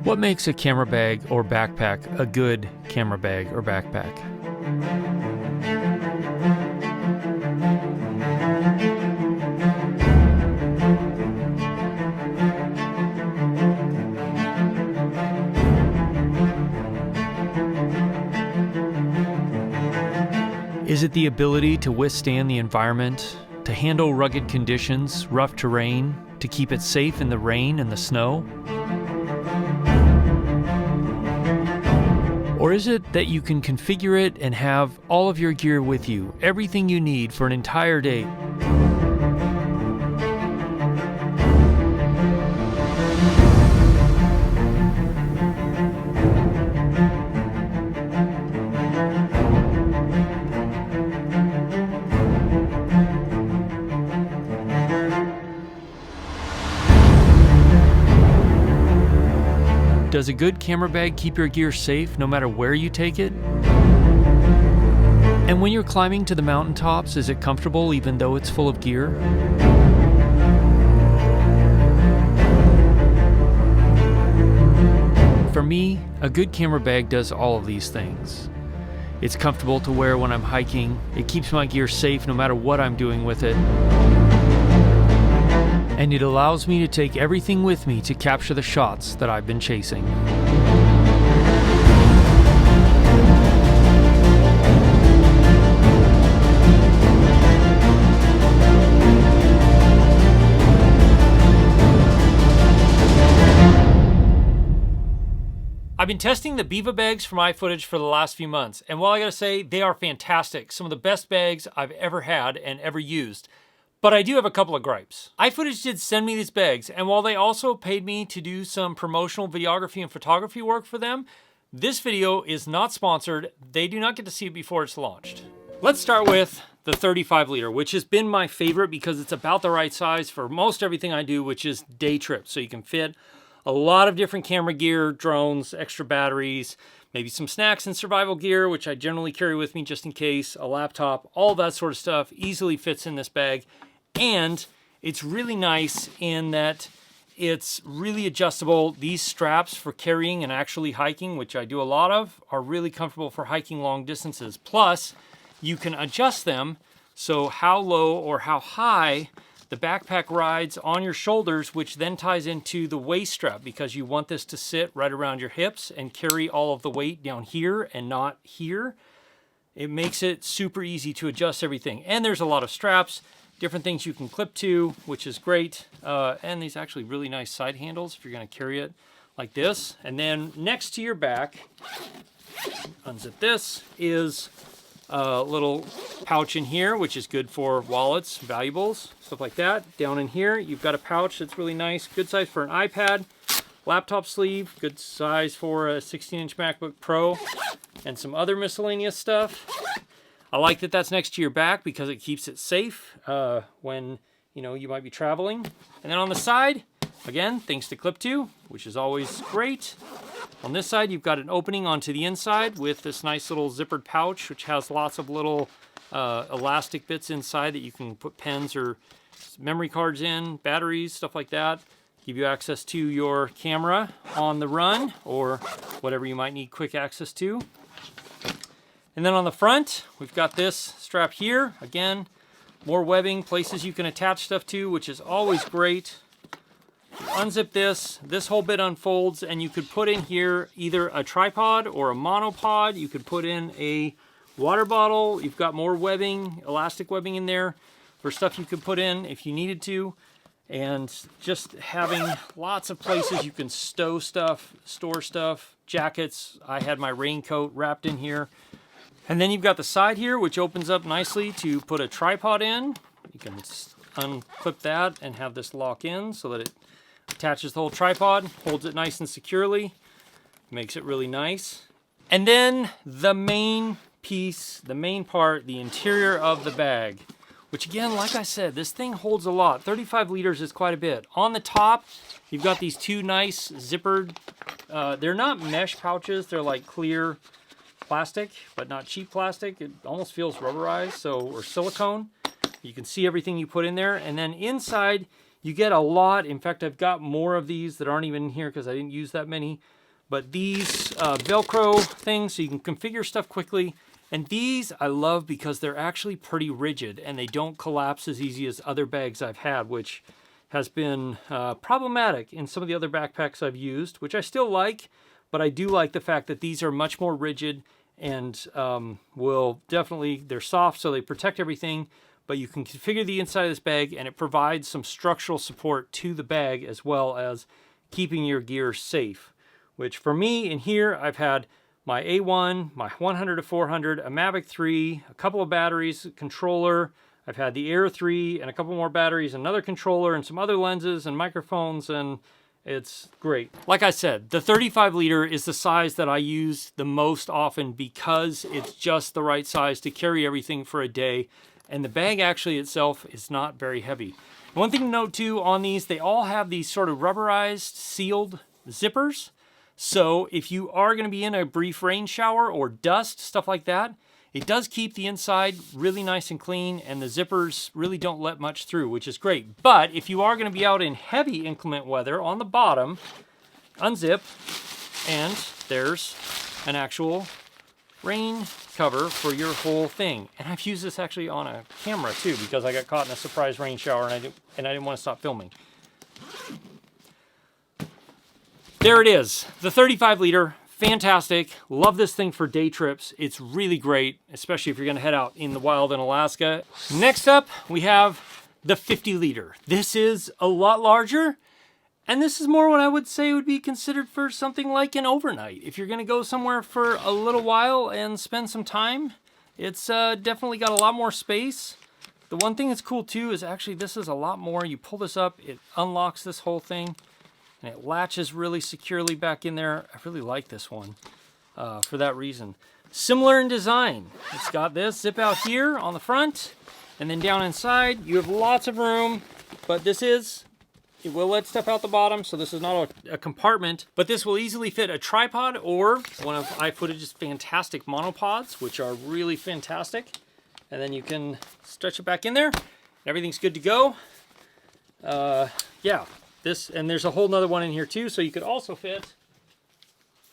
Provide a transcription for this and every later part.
What makes a camera bag or backpack a good camera bag or backpack? Is it the ability to withstand the environment, to handle rugged conditions, rough terrain, to keep it safe in the rain and the snow? Or is it that you can configure it and have all of your gear with you, everything you need for an entire day? Does a good camera bag keep your gear safe no matter where you take it? And when you're climbing to the mountaintops, is it comfortable even though it's full of gear? For me, a good camera bag does all of these things. It's comfortable to wear when I'm hiking. It keeps my gear safe no matter what I'm doing with it. And it allows me to take everything with me to capture the shots that I've been chasing. I've been testing the Beava bags from iFootage for the last few months, and while I gotta say, they are fantastic. Some of the best bags I've ever had and ever used. But I do have a couple of gripes. iFootage did send me these bags, and while they also paid me to do some promotional videography and photography work for them, this video is not sponsored. They do not get to see it before it's launched. Let's start with the 35 liter, which has been my favorite because it's about the right size for most everything I do, which is day trips. So you can fit a lot of different camera gear, drones, extra batteries, maybe some snacks and survival gear, which I generally carry with me just in case, a laptop, all that sort of stuff easily fits in this bag. And it's really nice in that it's really adjustable. These straps for carrying and actually hiking, which I do a lot of, are really comfortable for hiking long distances. Plus, you can adjust them so how low or how high the backpack rides on your shoulders, which then ties into the waist strap because you want this to sit right around your hips and carry all of the weight down here and not here. It makes it super easy to adjust everything. And there's a lot of straps, different things you can clip to, which is great. And these actually really nice side handles if you're gonna carry it like this. And then next to your back, unzip this, is a little pouch in here, which is good for wallets, valuables, stuff like that. Down in here, you've got a pouch that's really nice, good size for an iPad, laptop sleeve, good size for a 16-inch MacBook Pro, and some other miscellaneous stuff. I like that that's next to your back because it keeps it safe when you might be traveling. And then on the side, again, things to clip to, which is always great. On this side, you've got an opening onto the inside with this nice little zippered pouch, which has lots of little elastic bits inside that you can put pens or memory cards in, batteries, stuff like that. Give you access to your camera on the run or whatever you might need quick access to. And then on the front, we've got this strap here. Again, more webbing, places you can attach stuff to, which is always great. You unzip this whole bit unfolds, and you could put in here either a tripod or a monopod. You could put in a water bottle. You've got more webbing, elastic webbing in there for stuff you could put in if you needed to. And just having lots of places you can stow stuff, store stuff, jackets. I had my raincoat wrapped in here. And then you've got the side here, which opens up nicely to put a tripod in. You can unclip that and have this lock in so that it attaches the whole tripod, holds it nice and securely, makes it really nice. And then the main piece, the main part, the interior of the bag, which again, like I said, this thing holds a lot. 35 liters is quite a bit. On the top, you've got these two nice zippered, they're not mesh pouches, they're like clear plastic, but not cheap plastic. It almost feels rubberized, or silicone. You can see everything you put in there. And then inside, you get a lot. In fact, I've got more of these that aren't even in here because I didn't use that many. But these Velcro things, so you can configure stuff quickly. And these I love because they're actually pretty rigid and they don't collapse as easy as other bags I've had, which has been problematic in some of the other backpacks I've used, which I still like, but I do like the fact that these are much more rigid and will definitely, they're soft, so they protect everything, but you can configure the inside of this bag and it provides some structural support to the bag as well as keeping your gear safe, which for me in here, I've had my A1, my 100 to 400, a Mavic 3, a couple of batteries, a controller. I've had the Air 3 and a couple more batteries, another controller and some other lenses and microphones, and it's great. Like I said, the 35 liter is the size that I use the most often because it's just the right size to carry everything for a day. And the bag actually itself is not very heavy. One thing to note too on these, they all have these sort of rubberized sealed zippers. So if you are going to be in a brief rain shower or dust, stuff like that, it does keep the inside really nice and clean, and the zippers really don't let much through, which is great. But if you are going to be out in heavy inclement weather, on the bottom, unzip, and there's an actual rain cover for your whole thing. And I've used this actually on a camera too, because I got caught in a surprise rain shower and I didn't want to stop filming. There it is, the 35 liter, fantastic. Love this thing for day trips. It's really great, especially if you're gonna head out in the wild in Alaska. Next up, we have the 50 liter. This is a lot larger, and this is more what I would say would be considered for something like an overnight. If you're gonna go somewhere for a little while and spend some time, it's definitely got a lot more space. The one thing that's cool too is actually this is a lot more. You pull this up, it unlocks this whole thing, and it latches really securely back in there. I really like this one for that reason. Similar in design. It's got this zip out here on the front, and then down inside you have lots of room, but it will let stuff out the bottom, so this is not a compartment, but this will easily fit a tripod or one of iFootage's fantastic monopods, which are really fantastic. And then you can stretch it back in there. Everything's good to go. Yeah. And there's a whole nother one in here too, so you could also fit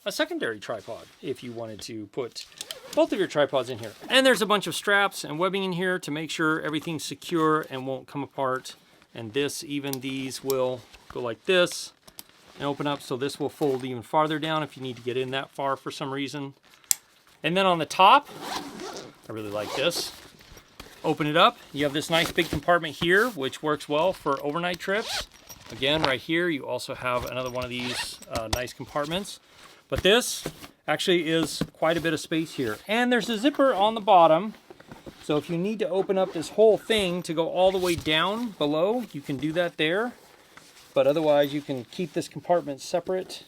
a secondary tripod if you wanted to put both of your tripods in here. And there's a bunch of straps and webbing in here to make sure everything's secure and won't come apart. And these will go like this and open up, so this will fold even farther down if you need to get in that far for some reason. And then on the top, I really like this. Open it up, you have this nice big compartment here, which works well for overnight trips. Again, right here, you also have another one of these nice compartments. But this actually is quite a bit of space here. And there's a zipper on the bottom. So if you need to open up this whole thing to go all the way down below, you can do that there. But otherwise, you can keep this compartment separate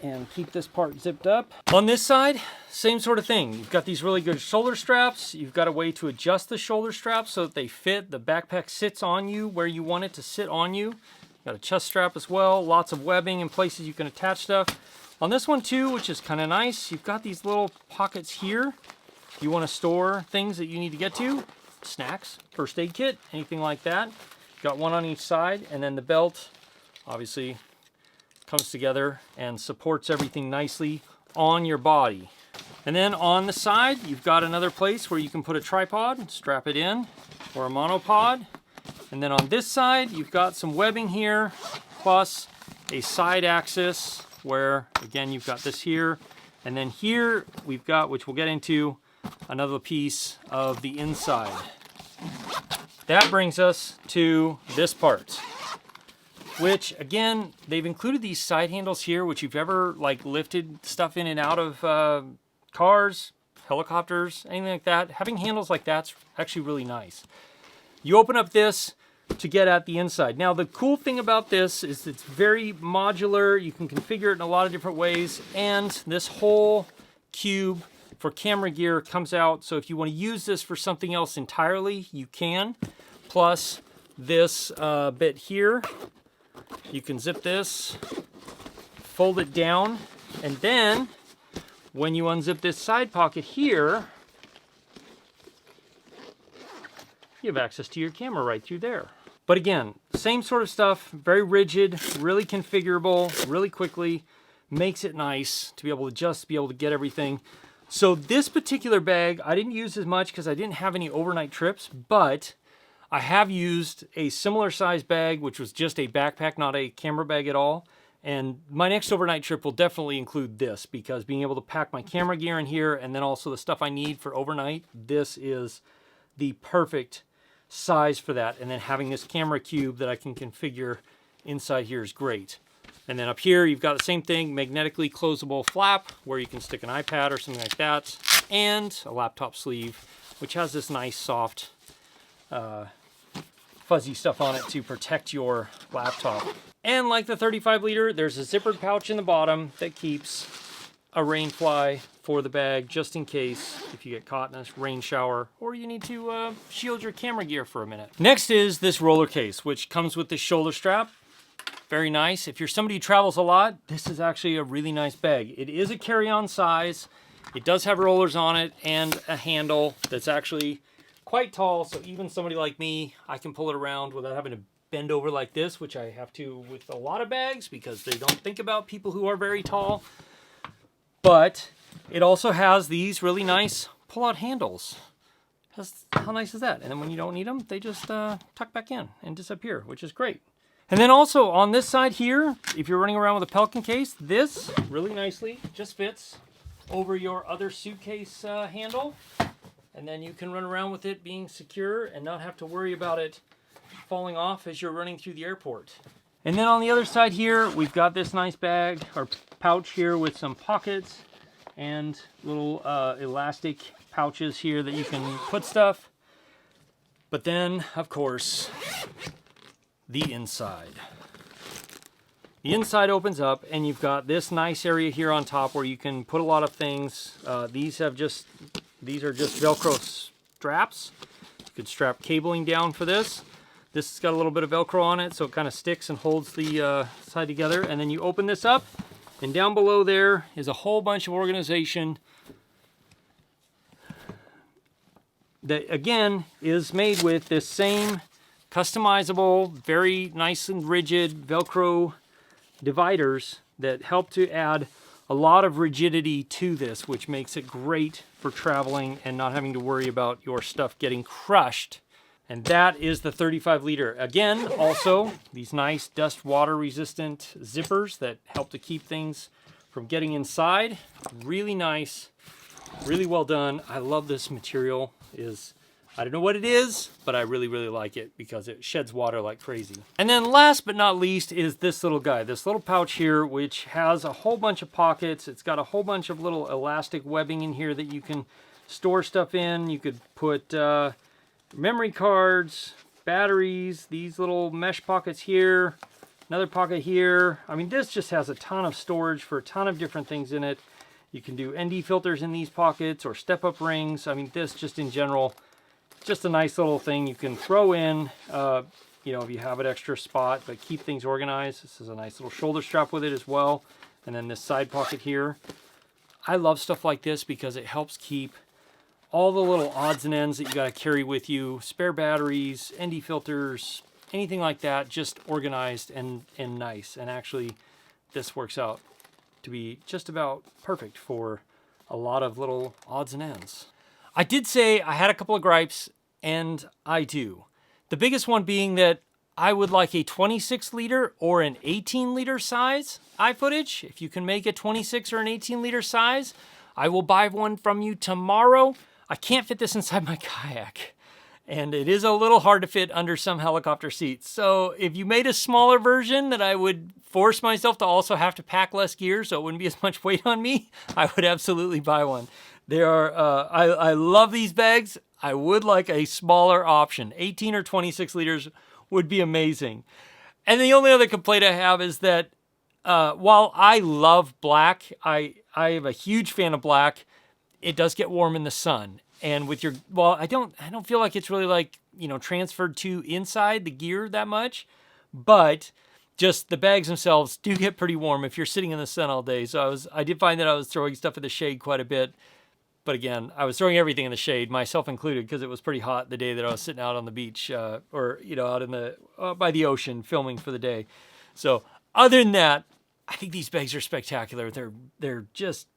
and keep this part zipped up. On this side, same sort of thing. You've got these really good shoulder straps. You've got a way to adjust the shoulder straps so that they fit. The backpack sits on you where you want it to sit on you. You've got a chest strap as well. Lots of webbing in places you can attach stuff. On this one too, which is kind of nice, you've got these little pockets here. If you want to store things that you need to get to, snacks, first aid kit, anything like that. Got one on each side, and then the belt, obviously, comes together and supports everything nicely on your body. And then on the side, you've got another place where you can put a tripod, strap it in, or a monopod. And then on this side, you've got some webbing here, plus a side axis where, again, you've got this here. And then here we've got, which we'll get into, another piece of the inside. That brings us to this part, which again, they've included these side handles here, which you've ever like lifted stuff in and out of cars, helicopters, anything like that. Having handles like that's actually really nice. You open up this to get at the inside. Now the cool thing about this is it's very modular. You can configure it in a lot of different ways, and this whole cube for camera gear comes out, so if you want to use this for something else entirely, you can. Plus this bit here, you can zip this, fold it down, and then when you unzip this side pocket here, you have access to your camera right through there. But again, same sort of stuff, very rigid, really configurable, really quickly. makes it nice to be able to get everything. So this particular bag, I didn't use as much because I didn't have any overnight trips, but I have used a similar size bag, which was just a backpack, not a camera bag at all. And my next overnight trip will definitely include this, because being able to pack my camera gear in here and then also the stuff I need for overnight, this is the perfect size for that. And then having this camera cube that I can configure inside here is great. And then up here, you've got the same thing, magnetically closable flap where you can stick an iPad or something like that, and a laptop sleeve, which has this nice soft fuzzy stuff on it to protect your laptop. And like the 35 liter, there's a zippered pouch in the bottom that keeps a rain fly for the bag, just in case if you get caught in a rain shower or you need to shield your camera gear for a minute. Next is this roller case, which comes with this shoulder strap. Very nice. If you're somebody who travels a lot, this is actually a really nice bag. It is a carry-on size. It does have rollers on it and a handle that's actually quite tall, so even somebody like me, I can pull it around without having to bend over like this, which I have to with a lot of bags because they don't think about people who are very tall. But it also has these really nice pull-out handles. How nice is that? And then when you don't need them, they just tuck back in and disappear, which is great. And then also on this side here, if you're running around with a Pelican case, this really nicely just fits over your other suitcase handle. And then you can run around with it being secure and not have to worry about it falling off as you're running through the airport. And then on the other side here, we've got this nice bag or pouch here with some pockets and little elastic pouches here that you can put stuff. But then, of course, the inside. The inside opens up and you've got this nice area here on top where you can put a lot of things. These are just Velcro straps. You could strap cabling down for this. This has got a little bit of Velcro on it, so it kind of sticks and holds the side together. And then you open this up, and down below there is a whole bunch of organization that, again, is made with this same customizable, very nice and rigid Velcro dividers that help to add a lot of rigidity to this, which makes it great for traveling and not having to worry about your stuff getting crushed. And that is the 35 liter. Again, also these nice dust water resistant zippers that help to keep things from getting inside. Really nice, really well done. I love this material. I don't know what it is, but I really, really like it because it sheds water like crazy. And then last but not least is this little guy, this little pouch here, which has a whole bunch of pockets. It's got a whole bunch of little elastic webbing in here that you can store stuff in. You could put memory cards, batteries, these little mesh pockets here, another pocket here. I mean, this just has a ton of storage for a ton of different things in it. You can do ND filters in these pockets or step-up rings. I mean, this just in general, just a nice little thing you can throw in, you know, if you have an extra spot, but keep things organized. This is a nice little shoulder strap with it as well. And then this side pocket here. I love stuff like this because it helps keep all the little odds and ends that you got to carry with you, spare batteries, ND filters, anything like that, just organized and nice. And actually, this works out to be just about perfect for a lot of little odds and ends. I did say I had a couple of gripes, and I do. The biggest one being that I would like a 26 liter or an 18 liter size iFootage. If you can make a 26 or an 18 liter size, I will buy one from you tomorrow. I can't fit this inside my kayak, and it is a little hard to fit under some helicopter seats. So if you made a smaller version that I would force myself to also have to pack less gear so it wouldn't be as much weight on me, I would absolutely buy one. They are, I love these bags. I would like a smaller option. 18 or 26 liters would be amazing. And the only other complaint I have is that while I love black, I am a huge fan of black, it does get warm in the sun. And with your, well, I don't feel like it's really like, you know, transferred to inside the gear that much, but just the bags themselves do get pretty warm if you're sitting in the sun all day. So I did find that I was throwing stuff in the shade quite a bit. But again, I was throwing everything in the shade, myself included, because it was pretty hot the day that I was sitting out on the beach or, you know, out in the by the ocean filming for the day. So other than that, I think these bags are spectacular. They're just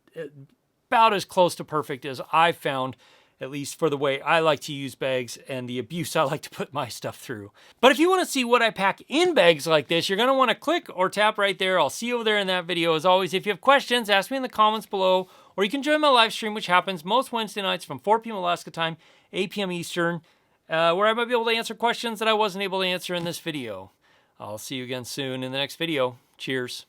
about as close to perfect as I've found, at least for the way I like to use bags and the abuse I like to put my stuff through. But if you want to see what I pack in bags like this, you're going to want to click or tap right there. I'll see you over there in that video. As always, if you have questions, ask me in the comments below, or you can join my live stream, which happens most Wednesday nights from 4 p.m. Alaska time, 8 p.m. Eastern, where I might be able to answer questions that I wasn't able to answer in this video. I'll see you again soon in the next video. Cheers.